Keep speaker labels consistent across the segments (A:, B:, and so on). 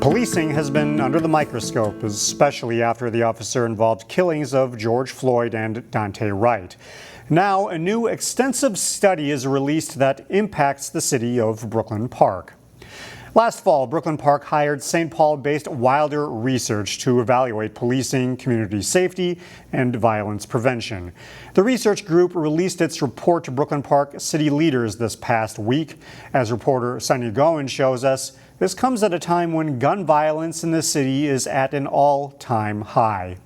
A: Policing has been under the microscope, especially after the officer-involved killings of George Floyd and Dante Wright. Now, a new extensive study is released that impacts the city of Brooklyn Park. Last fall, Brooklyn Park hired St. Paul-based Wilder Research to evaluate policing, community safety, and violence prevention. The research group released its report to Brooklyn Park city leaders this past week. As reporter Sonia Goen shows us, this comes at a time when gun violence in the city is at an all-time high.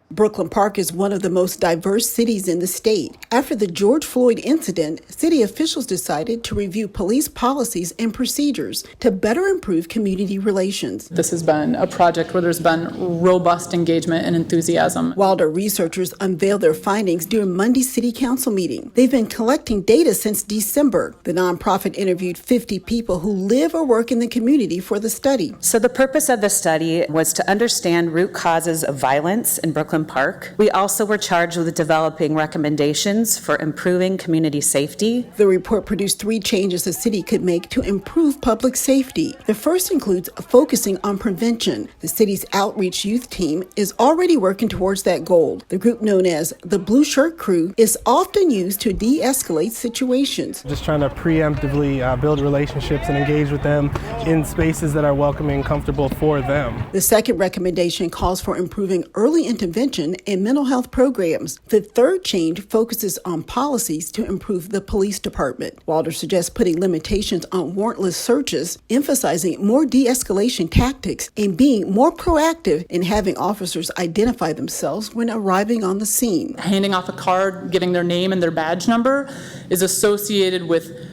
B: Brooklyn Park is one of the most diverse cities in the state. After the George Floyd incident, city officials decided to review police policies and procedures to better improve community relations.
C: This has been a project where there's been robust engagement and enthusiasm.
B: Wilder researchers unveiled their findings during Monday's city council meeting. They've been collecting data since December. The nonprofit interviewed 50 people who live or work in the community for the study.
D: So the purpose of the study was to understand root causes of violence in Brooklyn Park. We also were charged with developing recommendations for improving community safety.
B: The report produced 3 changes the city could make to improve public safety. The first includes focusing on prevention. The city's outreach youth team is already working towards that goal. The group known as the Blue Shirt Crew is often used to de-escalate situations.
E: Just trying to preemptively build relationships and engage with them in spaces that are welcoming and comfortable for them.
B: The second recommendation calls for improving early intervention and mental health programs. The third change focuses on policies to improve the police department. Wilder suggests putting limitations on warrantless searches, emphasizing more de-escalation tactics, and being more proactive in having officers identify themselves when arriving on the scene.
C: Handing off a card, giving their name and their badge number is associated with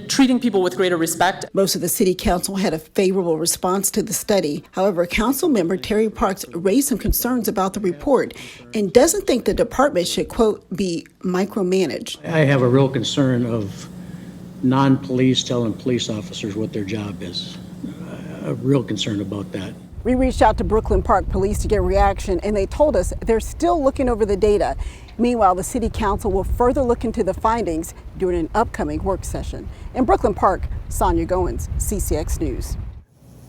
C: treating people with greater respect.
B: Most of the city council had a favorable response to the study. However, council member Terry Parks raised some concerns about the report and doesn't think the department should, quote, be micromanaged.
F: I have a real concern of non-police telling police officers what their job is. A real concern about that.
B: We reached out to Brooklyn Park Police to get reaction, and they told us they're still looking over the data. Meanwhile, the City Council will further look into the findings during an upcoming work session. In Brooklyn Park, Sonia Goins, CCX News.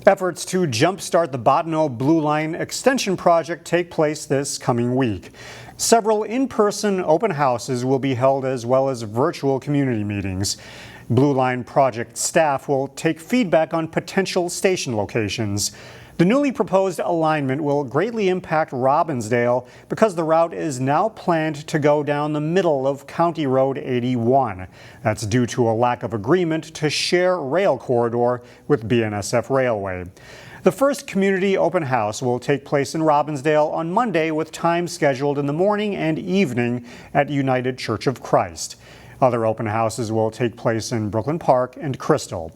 A: Efforts to jumpstart the Bottineau Blue Line extension project take place this coming week. Several in-person open houses will be held as well as virtual community meetings. Blue Line project staff will take feedback on potential station locations. The newly proposed alignment will greatly impact Robbinsdale because the route is now planned to go down the middle of County Road 81. That's due to a lack of agreement to share rail corridor with BNSF Railway. The first community open house will take place in Robbinsdale on Monday with time scheduled in the morning and evening at United Church of Christ. Other open houses will take place in Brooklyn Park and Crystal.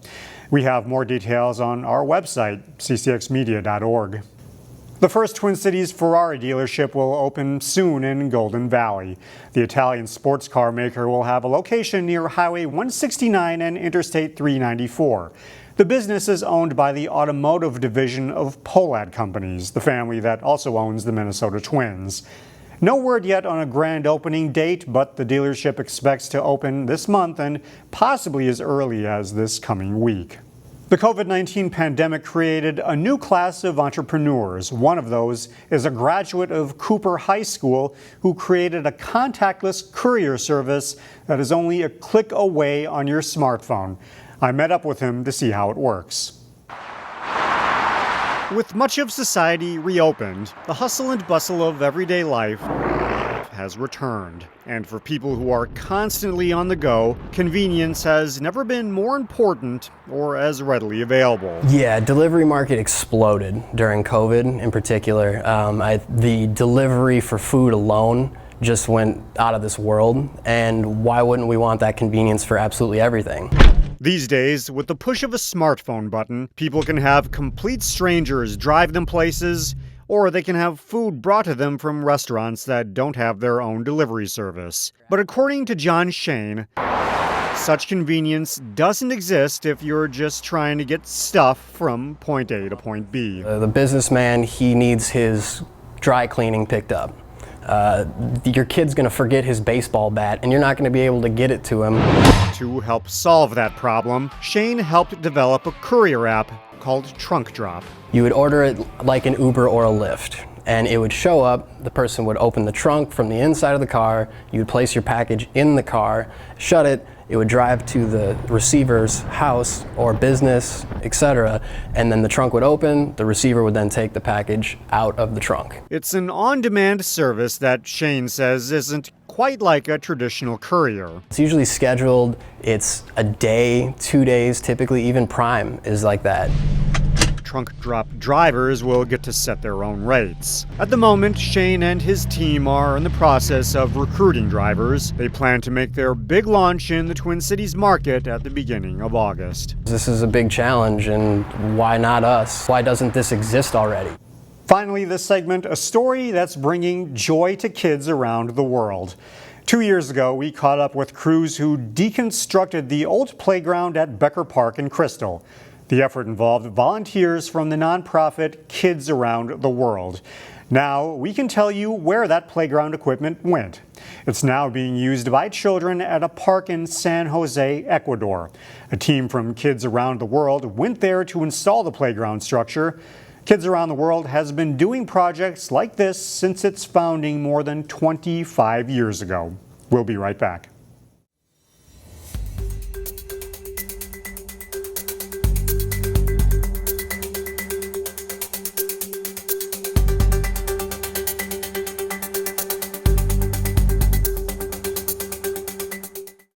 A: We have more details on our website, ccxmedia.org. The first Twin Cities Ferrari dealership will open soon in Golden Valley. The Italian sports car maker will have a location near Highway 169 and Interstate 394. The business is owned by the automotive division of Pohlad Companies, the family that also owns the Minnesota Twins. No word yet on a grand opening date, but the dealership expects to open this month and possibly as early as this coming week. The COVID-19 pandemic created a new class of entrepreneurs. One of those is a graduate of Cooper High School who created a contactless courier service that is only a click away on your smartphone. I met up with him to see how it works. With much of society reopened, the hustle and bustle of everyday life has returned. And for people who are constantly on the go, convenience has never been more important or as readily available.
G: Yeah, delivery market exploded during COVID in particular. The delivery for food alone just went out of this world, and why wouldn't we want that convenience for absolutely everything?
A: These days, with the push of a smartphone button, people can have complete strangers drive them places, or they can have food brought to them from restaurants that don't have their own delivery service. But according to John Shane, such convenience doesn't exist if you're just trying to get stuff from point A to point B.
G: The businessman, he needs his dry cleaning picked up. Your kid's going to forget his baseball bat, and you're not going to be able to get it to him.
A: To help solve that problem, Shane helped develop a courier app called Trunkdrop.
G: You would order it like an Uber or a Lyft, and it would show up. The person would open the trunk from the inside of the car. You would place your package in the car, shut it. It would drive to the receiver's house or business, etc., and then the trunk would open. The receiver would then take the package out of the trunk.
A: It's an on-demand service that Shane says isn't quite like a traditional courier.
G: It's usually scheduled. It's a day, 2 days, typically even Prime is like that.
A: Trunkdrop drivers will get to set their own rates. At the moment, Shane and his team are in the process of recruiting drivers. They plan to make their big launch in the Twin Cities market at the beginning of August.
G: This is a big challenge, and why not us? Why doesn't this exist already?
A: Finally, this segment, a story that's bringing joy to kids around the world. 2 years ago, we caught up with crews who deconstructed the old playground at Becker Park in Crystal. The effort involved volunteers from the nonprofit Kids Around the World. Now, we can tell you where that playground equipment went. It's now being used by children at a park in San Jose, Ecuador. A team from Kids Around the World went there to install the playground structure. Kids Around the World has been doing projects like this since its founding more than 25 years ago. We'll be right back.